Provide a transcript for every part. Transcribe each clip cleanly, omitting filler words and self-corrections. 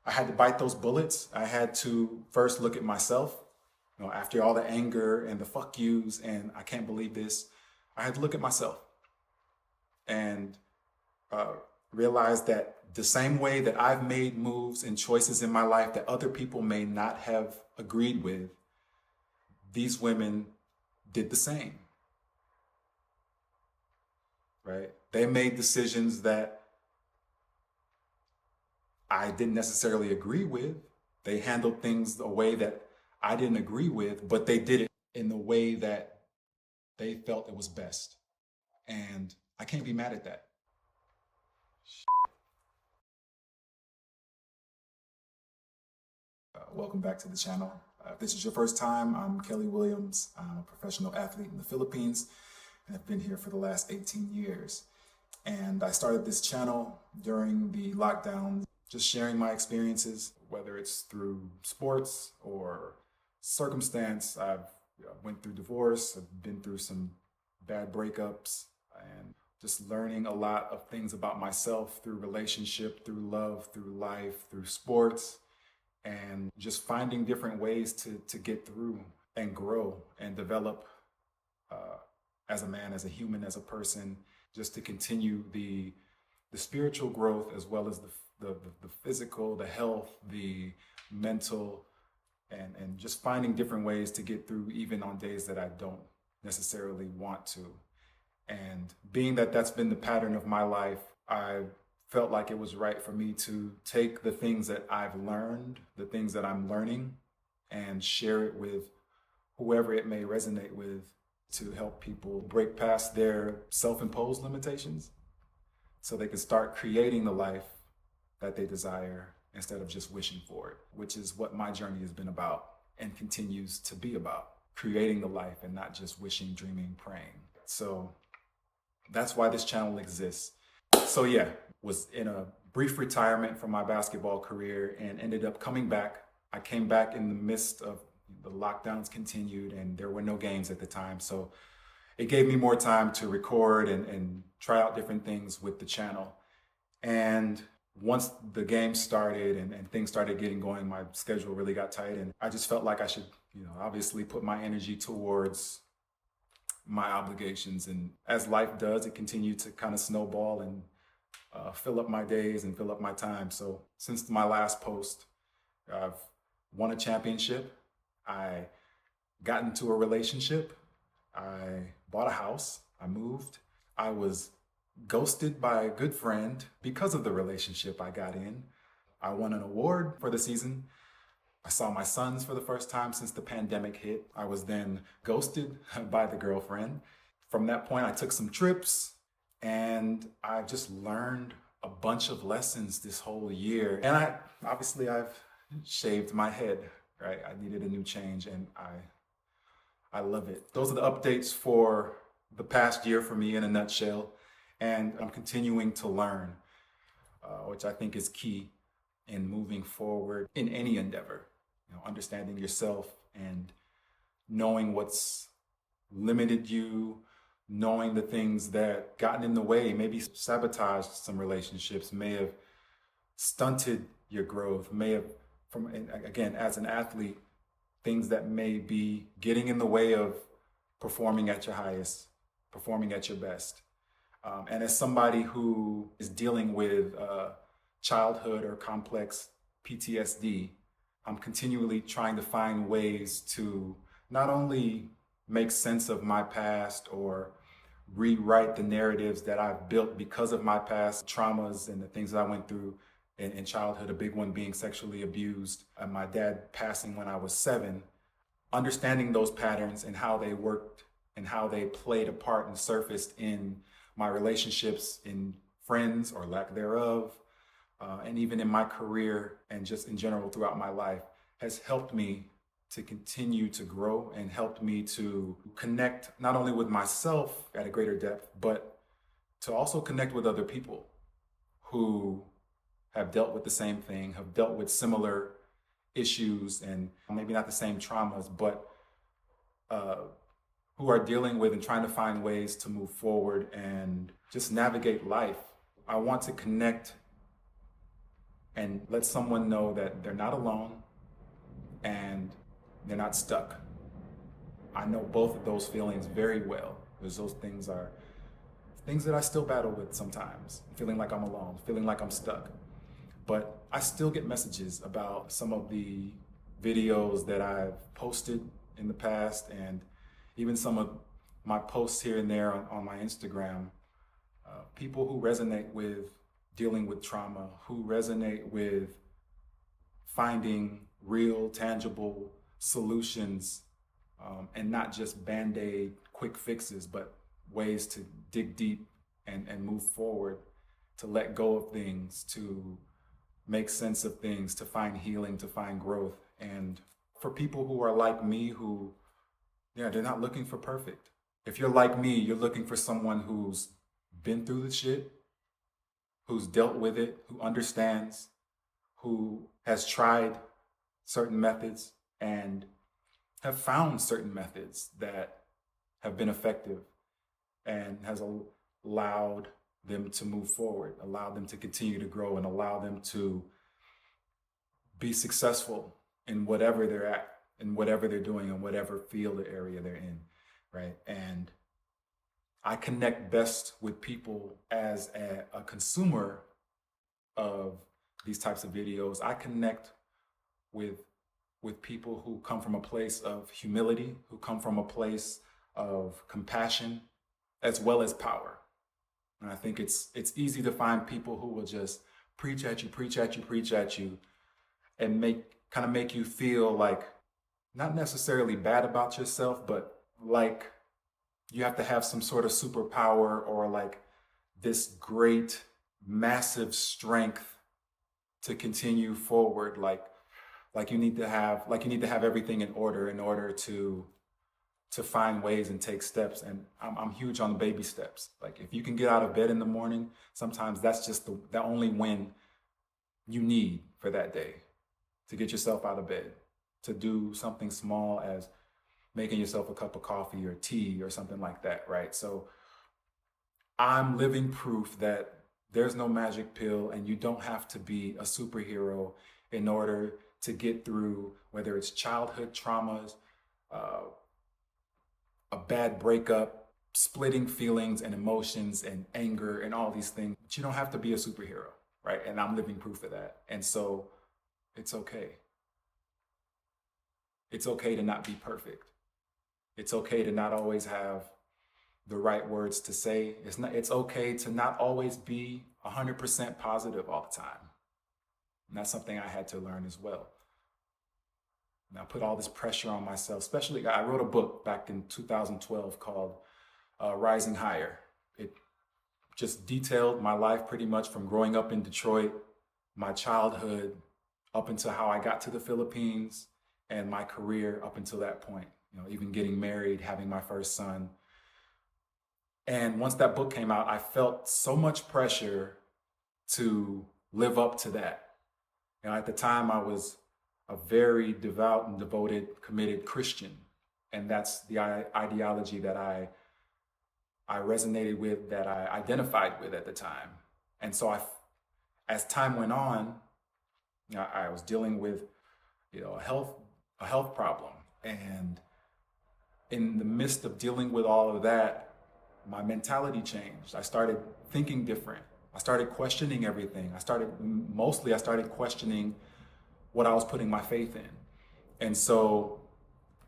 I had to bite those bullets. I had to first look at myself. After all the anger and the fuck yous and I can't believe this, I had to look at myself and uh, realize that the same way that I've made moves and choices in my life that other people may not have agreed with, these women did the same, right? They made decisions that I didn't necessarily agree with. They handled things a way that I didn't agree with, but they did it in the way that they felt it was best. And I can't be mad at that. Welcome back to the channel. If this is your first time, I'm Kelly Williams. I'm a professional athlete in the Philippines and I've been here for the last 18 years. And I started this channel during the lockdown, just sharing my experiences, whether it's through sports or circumstance. I've went through divorce, I've been through some bad breakups, and just learning a lot of things about myself through relationship, through love, through life, through sports, and just finding different ways to get through and grow and develop as a man, as a human, as a person, just to continue the spiritual growth as well as the physical, the health, the mental, and just finding different ways to get through even on days that I don't necessarily want to. And being that that's been the pattern of my life, I felt like it was right for me to take the things that I've learned, the things that I'm learning, and share it with whoever it may resonate with to help people break past their self-imposed limitations so they can start creating the life that they desire instead of just wishing for it, which is what my journey has been about and continues to be about, creating the life and not just wishing, dreaming, praying. So that's why this channel exists. So yeah, was in a brief retirement from my basketball career and ended up coming back. I came back in the midst of the lockdowns continued and there were no games at the time. So it gave me more time to record and try out different things with the channel. And once the game started and things started getting going, my schedule really got tight and I just felt like I should, obviously put my energy towards my obligations. And as life does, it continued to kind of snowball and fill up my days and fill up my time. So since my last post, I've won a championship. I got into a relationship. I bought a house. I moved. I was ghosted by a good friend because of the relationship I got in. I won an award for the season. I saw my sons for the first time since the pandemic hit. I was then ghosted by the girlfriend. From that point, I took some trips and I just learned a bunch of lessons this whole year. And I've shaved my head, right? I needed a new change and I love it. Those are the updates for the past year for me in a nutshell. And I'm continuing to learn, which I think is key in moving forward in any endeavor. Understanding yourself and knowing what's limited you, knowing the things that gotten in the way, maybe sabotaged some relationships, may have stunted your growth, may have, again, as an athlete, things that may be getting in the way of performing at your highest, performing at your best. And as somebody who is dealing with childhood or complex PTSD, I'm continually trying to find ways to not only make sense of my past or rewrite the narratives that I've built because of my past traumas and the things that I went through in childhood, a big one being sexually abused, and my dad passing when I was 7, understanding those patterns and how they worked and how they played a part and surfaced in my relationships, in friends or lack thereof, and even in my career and just in general throughout my life, has helped me to continue to grow and helped me to connect not only with myself at a greater depth, but to also connect with other people who have dealt with the same thing, have dealt with similar issues and maybe not the same traumas, but who are dealing with and trying to find ways to move forward and just navigate life. I want to connect and let someone know that they're not alone and they're not stuck. I know both of those feelings very well, because those things are things that I still battle with sometimes, feeling like I'm alone, feeling like I'm stuck. But I still get messages about some of the videos that I've posted in the past, and even some of my posts here and there on my Instagram. People who resonate with dealing with trauma, who resonate with finding real, tangible solutions, and not just band-aid quick fixes, but ways to dig deep and move forward, to let go of things, to make sense of things, to find healing, to find growth. And for people who are like me, who, they're not looking for perfect. If you're like me, you're looking for someone who's been through the shit, who's dealt with it, who understands, who has tried certain methods and have found certain methods that have been effective and has allowed them to move forward, allowed them to continue to grow, and allow them to be successful in whatever they're at, in whatever they're doing, in whatever field or area they're in, right? And I connect best with people as a consumer of these types of videos. I connect with people who come from a place of humility, who come from a place of compassion, as well as power. And I think it's easy to find people who will just preach at you, preach at you, preach at you, and make you feel like not necessarily bad about yourself, but like you have to have some sort of superpower or like this great, massive strength to continue forward. Like you need to have everything in order to find ways and take steps. And I'm huge on baby steps. Like if you can get out of bed in the morning, sometimes that's just the only win you need for that day, to get yourself out of bed, to do something small as making yourself a cup of coffee or tea or something like that, right? So I'm living proof that there's no magic pill, and you don't have to be a superhero in order to get through, whether it's childhood traumas, a bad breakup, splitting feelings and emotions and anger and all these things. But you don't have to be a superhero, right? And I'm living proof of that. And so it's okay. It's okay to not be perfect. It's okay to not always have the right words to say. It's okay to not always be 100% positive all the time. And that's something I had to learn as well. And I put all this pressure on myself, especially I wrote a book back in 2012 called Rising Higher. It just detailed my life pretty much from growing up in Detroit, my childhood, up until how I got to the Philippines, and my career up until that point, even getting married, having my first son. And once that book came out, I felt so much pressure to live up to that. At the time, I was a very devout and devoted, committed Christian. And that's the ideology that I resonated with, that I identified with at the time. And so as time went on, I was dealing with a health problem. And in the midst of dealing with all of that, my mentality changed. I started thinking different. I started questioning everything. I started questioning what I was putting my faith in. And so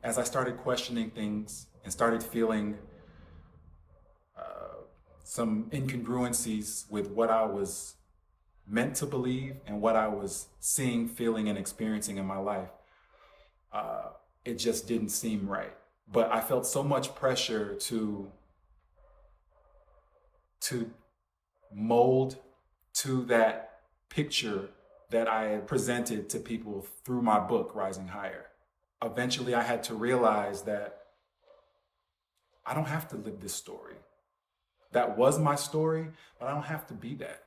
as I started questioning things and started feeling some incongruencies with what I was meant to believe and what I was seeing, feeling, and experiencing in my life, it just didn't seem right. But I felt so much pressure to mold to that picture that I had presented to people through my book, Rising Higher. Eventually, I had to realize that I don't have to live this story. That was my story, but I don't have to be that.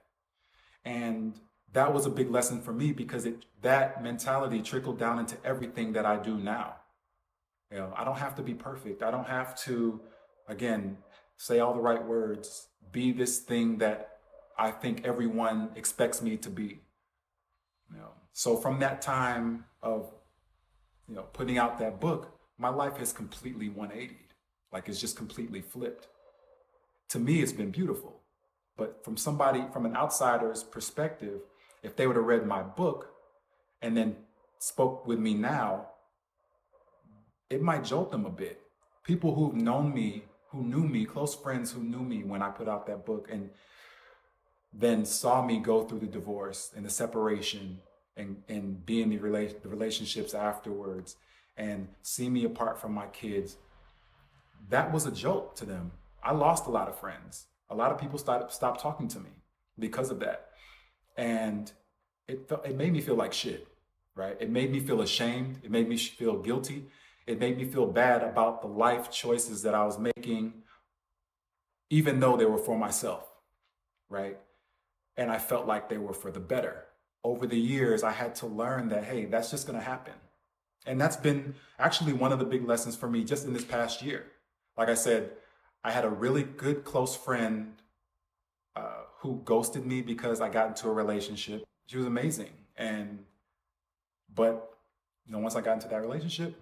And that was a big lesson for me, because that mentality trickled down into everything that I do now. I don't have to be perfect. I don't have to, again, say all the right words, be this thing that I think everyone expects me to be. So from that time of, putting out that book, my life has completely 180'd. Like it's just completely flipped. To me, it's been beautiful. But from an outsider's perspective, if they would have read my book and then spoke with me now, it might jolt them a bit. People who've known me, who knew me, close friends who knew me when I put out that book and then saw me go through the divorce and the separation and be in the relationships afterwards and see me apart from my kids, that was a jolt to them. I lost a lot of friends. A lot of people stopped talking to me because of that. And it made me feel like shit, right? It made me feel ashamed. It made me feel guilty. It made me feel bad about the life choices that I was making, even though they were for myself, right? And I felt like they were for the better. Over the years, I had to learn that, hey, that's just going to happen. And that's been actually one of the big lessons for me just in this past year. Like I said, I had a really good close friend who ghosted me because I got into a relationship. She was amazing. But once I got into that relationship,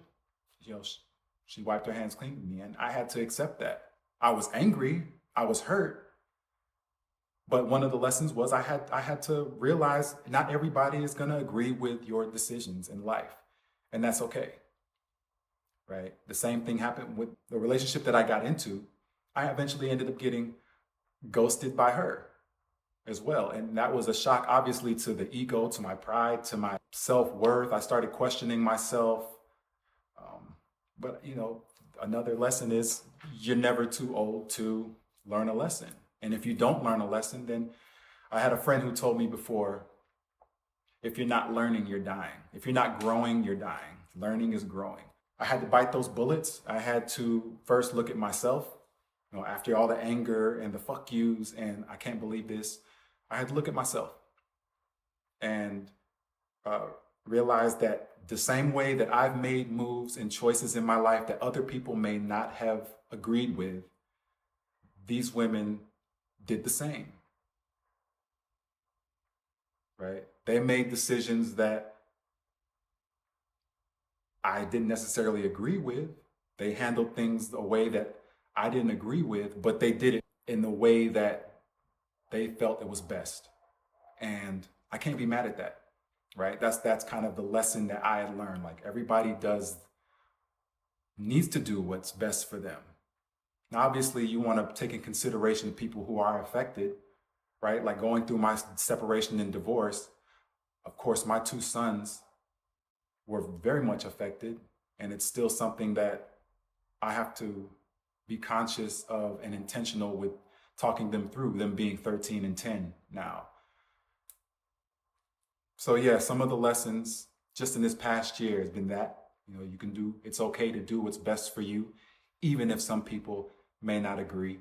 she wiped her hands clean with me, and I had to accept that. I was angry, I was hurt, but one of the lessons was I had to realize not everybody is going to agree with your decisions in life, and that's okay, right? The same thing happened with the relationship that I got into. I eventually ended up getting ghosted by her as well, and that was a shock, obviously, to the ego, to my pride, to my self-worth. I started questioning myself. But another lesson is you're never too old to learn a lesson. And if you don't learn a lesson, then I had a friend who told me before, if you're not learning, you're dying. If you're not growing, you're dying. Learning is growing. I had to bite those bullets. I had to first look at myself. After all the anger and the fuck yous and I can't believe this, I had to look at myself and realize that the same way that I've made moves and choices in my life that other people may not have agreed with, these women did the same, right? They made decisions that I didn't necessarily agree with. They handled things a way that I didn't agree with, but they did it in the way that they felt it was best. And I can't be mad at that. Right? That's kind of the lesson that I had learned. Like everybody needs to do what's best for them. Now, obviously, you want to take in consideration people who are affected, right? Like going through my separation and divorce. Of course, my two sons were very much affected, and it's still something that I have to be conscious of and intentional with talking them through, them being 13 and 10 now. So yeah, some of the lessons just in this past year has been that, it's okay to do what's best for you, even if some people may not agree.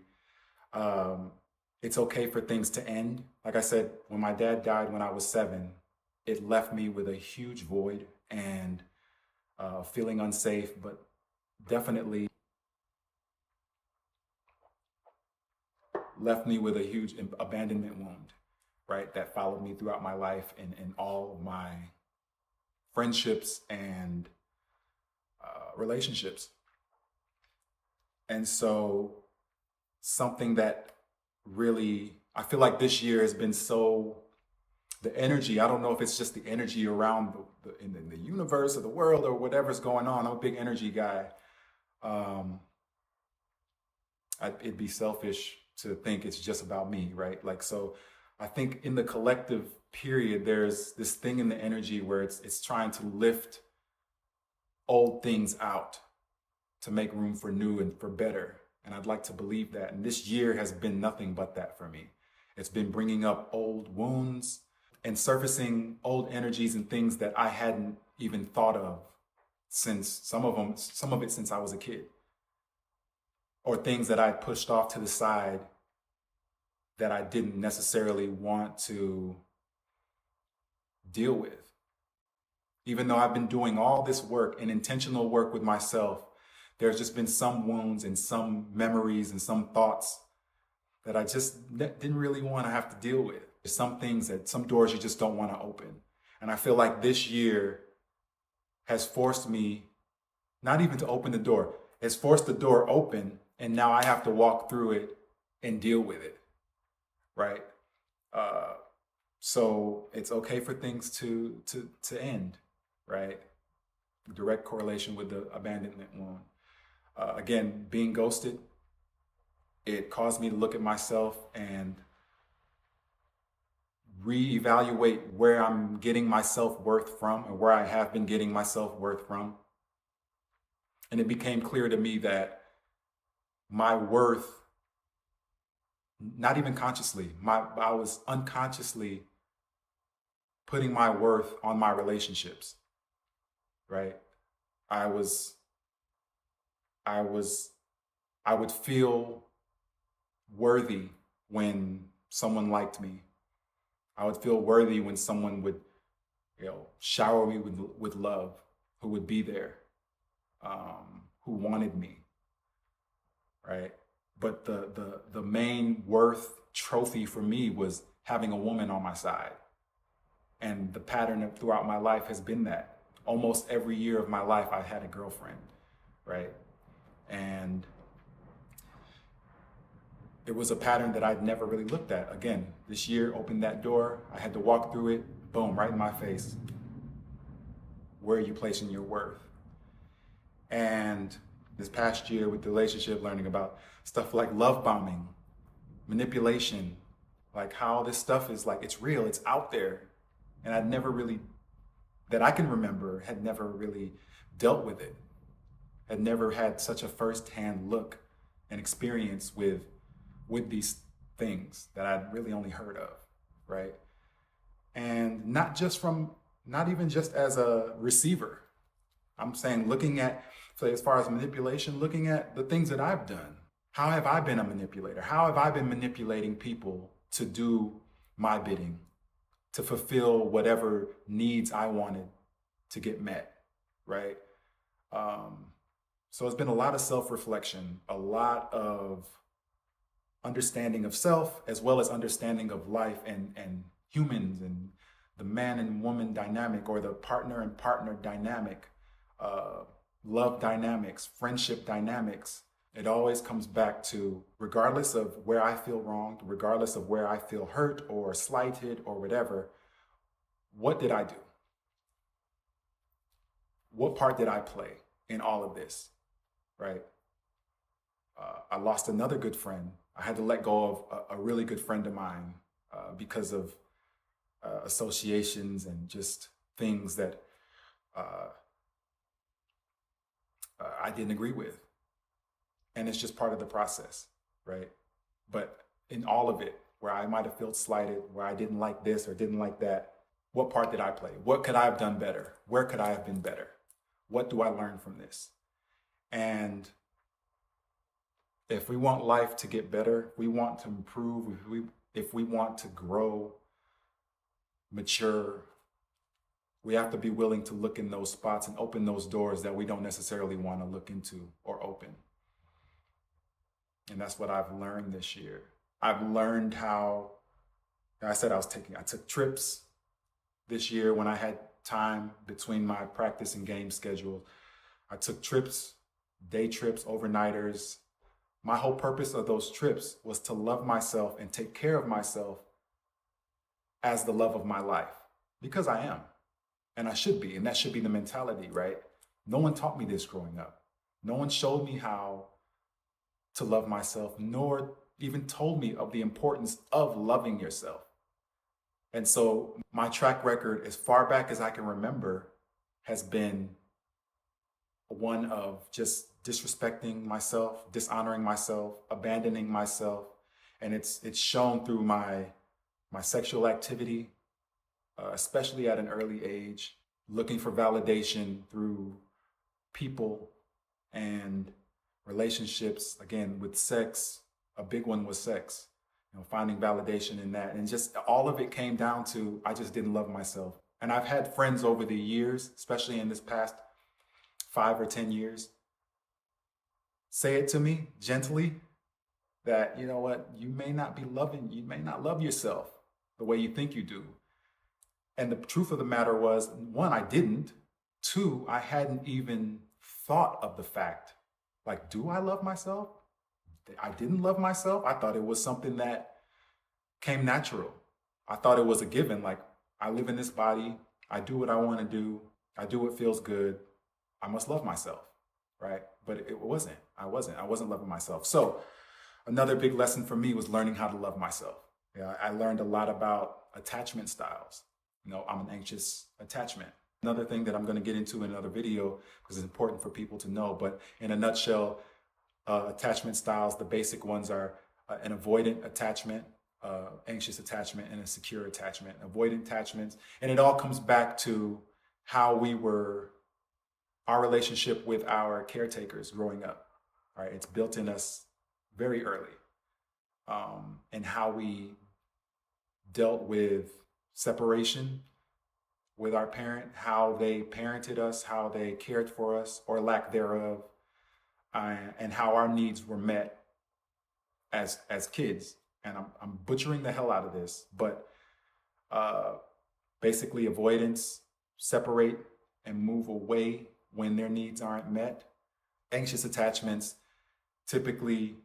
It's okay for things to end. Like I said, when my dad died when I was 7, it left me with a huge void and feeling unsafe, but definitely left me with a huge abandonment wound, right? That followed me throughout my life and all of my friendships and relationships. And so something that really, I feel like this year has been the energy, I don't know if it's just the energy around in the universe or the world or whatever's going on. I'm a big energy guy. It'd be selfish to think it's just about me, right? Like, so I think in the collective period, there's this thing in the energy where it's trying to lift old things out to make room for new and for better. And I'd like to believe that. And this year has been nothing but that for me. It's been bringing up old wounds and surfacing old energies and things that I hadn't even thought of since some of it since I was a kid, or things that I pushed off to the side that I didn't necessarily want to deal with. Even though I've been doing all this work and intentional work with myself, there's just been some wounds and some memories and some thoughts that I just didn't really want to have to deal with. There's some things some doors you just don't want to open. And I feel like this year has forced me not even to open the door, it's forced the door open, and now I have to walk through it and deal with it, right? Uh, so it's okay for things to end, right? Direct correlation with the abandonment one. Again, being ghosted, it caused me to look at myself and reevaluate where I'm getting my self-worth from and where I have been getting my self-worth from. And it became clear to me that my worth, not even consciously, I was unconsciously putting my worth on my relationships, right? I would feel worthy when someone liked me. I would feel worthy when someone would, shower me with love, who would be there, who wanted me, right? But the main worth trophy for me was having a woman on my side. And the pattern throughout my life has been that. Almost every year of my life, I had a girlfriend, right? And it was a pattern that I'd never really looked at. Again, this year opened that door. I had to walk through it, boom, right in my face. Where are you placing your worth? And this past year with the relationship, learning about stuff like love bombing, manipulation, like how this stuff is like, it's real, it's out there. And I'd never really, that I can remember, had never really dealt with it. Had never had such a firsthand look and experience with these things that I'd really only heard of, right? And not even just as a receiver. I'm saying looking at, so as far as manipulation, looking at the things that I've done. How have I been a manipulator? How have I been manipulating people to do my bidding, to fulfill whatever needs I wanted to get met, right? So it's been a lot of self-reflection, a lot of understanding of self, as well as understanding of life and humans and the man and woman dynamic, or the partner and partner dynamic, love dynamics, friendship dynamics. It always comes back to, regardless of where I feel wronged, regardless of where I feel hurt or slighted or whatever, what did I do? What part did I play in all of this, right? I lost another good friend. I had to let go of a really good friend of mine because of associations and just things that I didn't agree with. And it's just part of the process, right? But in all of it, where I might have felt slighted, where I didn't like this or didn't like that, what part did I play? What could I have done better? Where could I have been better? What do I learn from this? And if we want life to get better, we want to improve, if we want to grow, mature, we have to be willing to look in those spots and open those doors that we don't necessarily want to look into or open. And that's what I've learned this year. I've learned how, I said I took trips this year when I had time between my practice and game schedule. I took trips, day trips, overnighters. My whole purpose of those trips was to love myself and take care of myself as the love of my life, because I am, and I should be, and that should be the mentality, right? No one taught me this growing up. No one showed me how to love myself, nor even told me of the importance of loving yourself. And so my track record, as far back as I can remember, has been one of just disrespecting myself, dishonoring myself, abandoning myself. And it's shown through my sexual activity, especially at an early age, looking for validation through people and relationships, again, with sex. A big one was sex, finding validation in that. And just all of it came down to, I just didn't love myself. And I've had friends over the years, especially in this past 5 or 10 years, say it to me gently that, you know what, you may not love yourself the way you think you do. And the truth of the matter was, one, I didn't. Two, I hadn't even thought of the fact, like, do I love myself? I didn't love myself. I thought it was something that came natural. I thought it was a given. Like, I live in this body. I do what I want to do. I do what feels good. I must love myself, right? But it wasn't. I wasn't loving myself. So another big lesson for me was learning how to love myself. Yeah, I learned a lot about attachment styles. I'm an anxious attachment. Another thing that I'm going to get into in another video because it's important for people to know. But in a nutshell, attachment styles, the basic ones are an avoidant attachment, anxious attachment, and a secure attachment. Avoidant attachments, and it all comes back to how our relationship with our caretakers growing up. Right, it's built in us very early, and how we dealt with separation with our parent, how they parented us, how they cared for us, or lack thereof, and how our needs were met as kids. And I'm butchering the hell out of this, but basically avoidance, separate and move away when their needs aren't met. Anxious attachments typically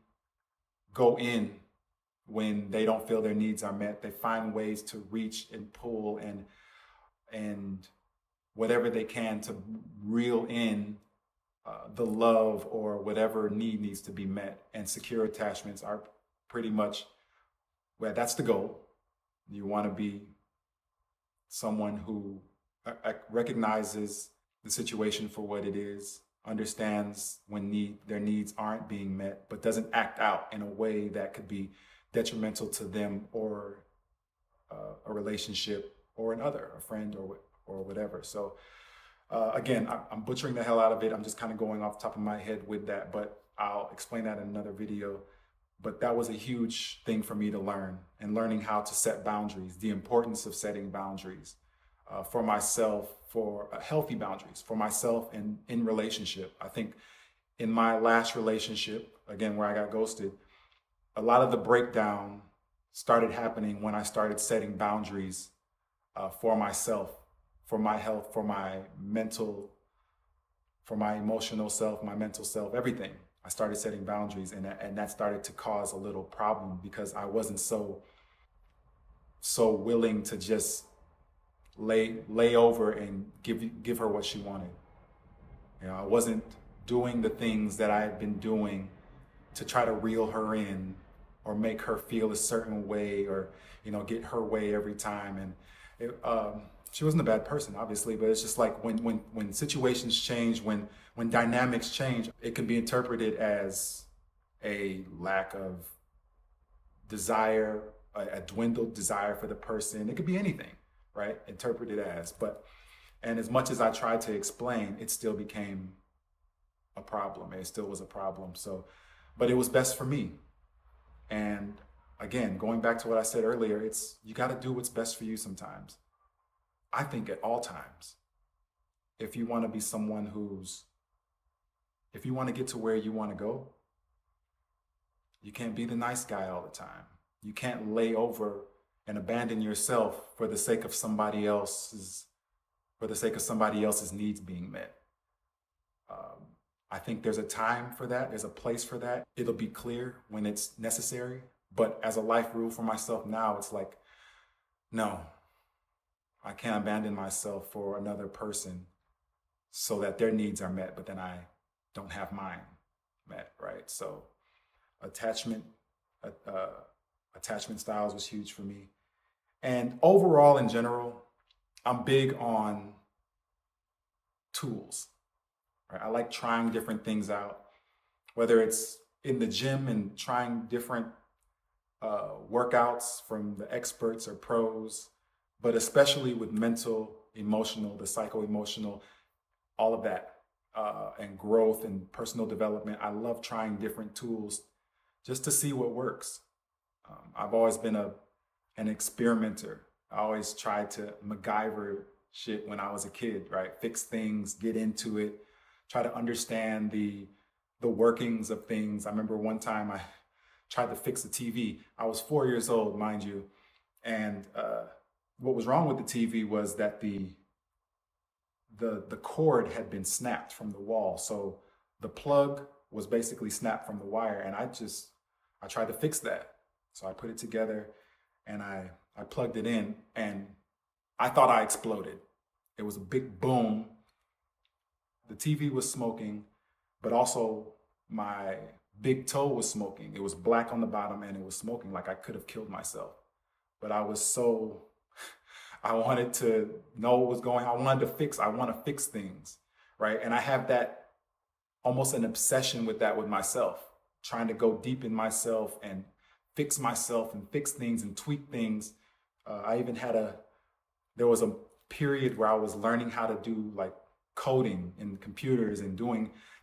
go in when they don't feel their needs are met. They find ways to reach and pull and whatever they can to reel in the love or whatever need needs to be met. And secure attachments are pretty much, well, that's the goal. You want to be someone who recognizes the situation for what it is, understands when their needs aren't being met, but doesn't act out in a way that could be detrimental to them or a relationship or another, a friend or whatever. So again, I'm butchering the hell out of it. I'm just kind of going off the top of my head with that, but I'll explain that in another video. But that was a huge thing for me to learn, and learning how to set boundaries, the importance of setting boundaries for myself, for healthy boundaries for myself and in relationship. I think in my last relationship, again, where I got ghosted, a lot of the breakdown started happening when I started setting boundaries for myself, for my health, for my mental, for my emotional self, my mental self, everything. I started setting boundaries, and that started to cause a little problem because I wasn't so willing to just lay over and give her what she wanted. I wasn't doing the things that I had been doing to try to reel her in or make her feel a certain way, or get her way every time. And she wasn't a bad person, obviously, but it's just like when situations change, when dynamics change, it can be interpreted as a lack of desire, a dwindled desire for the person. It could be anything, right? Interpreted as, and as much as I tried to explain, it still became a problem. It still was a problem. So, but it was best for me. And again, going back to what I said earlier, you got to do what's best for you sometimes. I think at all times, if you want to be someone if you want to get to where you want to go, you can't be the nice guy all the time. You can't lay over and abandon yourself for the sake of somebody else's needs being met. I think there's a time for that. There's a place for that. It'll be clear when it's necessary. But as a life rule for myself now, it's like, no, I can't abandon myself for another person so that their needs are met, but then I don't have mine met, right? So attachment styles was huge for me. And overall, in general, I'm big on tools. Right? I like trying different things out, whether it's in the gym and trying different workouts from the experts or pros, but especially with mental, emotional, the psycho-emotional, all of that, and growth and personal development. I love trying different tools just to see what works. I've always been an experimenter. I always tried to MacGyver shit when I was a kid, right? Fix things, get into it, try to understand the workings of things. I remember one time I tried to fix a TV. I was 4 years old, mind you, and what was wrong with the TV was that the cord had been snapped from the wall. So the plug was basically snapped from the wire, and I tried to fix that. So I put it together and I plugged it in, and I thought I exploded. It was a big boom. The TV was smoking, but also my big toe was smoking. It was black on the bottom and it was smoking like I could have killed myself. But I wanted to know what was going on. I want to fix things, right? And I have that almost an obsession with that with myself, trying to go deep in myself and fix myself and fix things and tweak things. I even there was a period where I was learning how to do like coding in computers and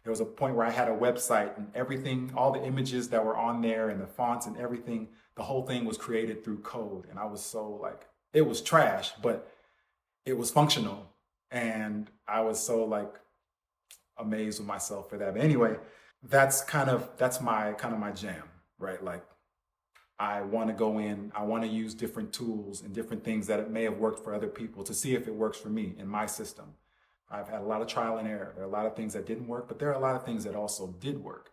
there was a point where I had a website and everything, all the images that were on there and the fonts and everything, the whole thing was created through code. And I was so like, it was trash, but it was functional. And I was so like amazed with myself for that. But anyway, that's my jam, right? Like I want to go in, I want to use different tools and different things that may have worked for other people to see if it works for me in my system. I've had a lot of trial and error. There are a lot of things that didn't work, but there are a lot of things that also did work.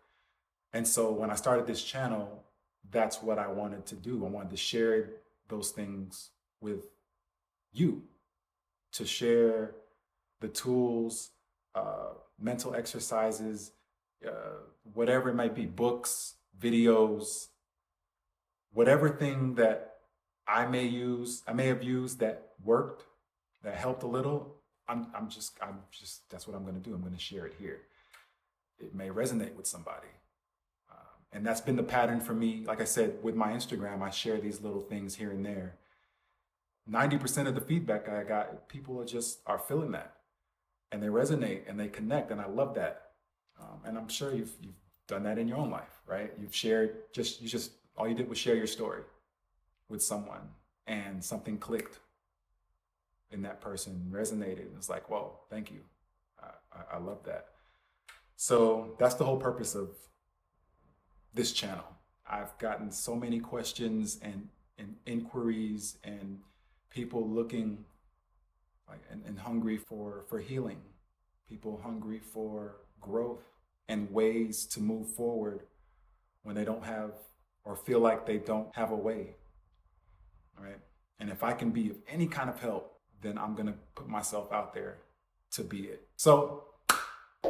And so when I started this channel, that's what I wanted to do. I wanted to share those things with you, to share the tools, mental exercises, whatever it might be, books, videos, whatever thing that I may have used that worked, that helped a little. I'm just, that's what I'm going to do. I'm going to share it here. It may resonate with somebody. And that's been the pattern for me. Like I said, with my Instagram, I share these little things here and there. 90% of the feedback I got, people are feeling that, and they resonate and they connect. And I love that. And I'm sure you've done that in your own life, right? You've shared, all you did was share your story with someone and something clicked. And that person resonated. It's like, whoa, thank you. I love that. So that's the whole purpose of this channel. I've gotten so many questions and inquiries and people looking like and hungry for healing. People hungry for growth and ways to move forward when they don't have or feel like they don't have a way. All right. And if I can be of any kind of help, then I'm going to put myself out there to be it. So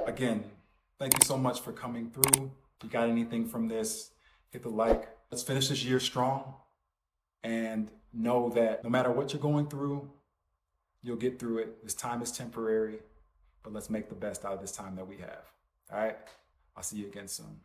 again, thank you so much for coming through. If you got anything from this, hit the like. Let's finish this year strong and know that no matter what you're going through, you'll get through it. This time is temporary, but let's make the best out of this time that we have. All right. I'll see you again soon.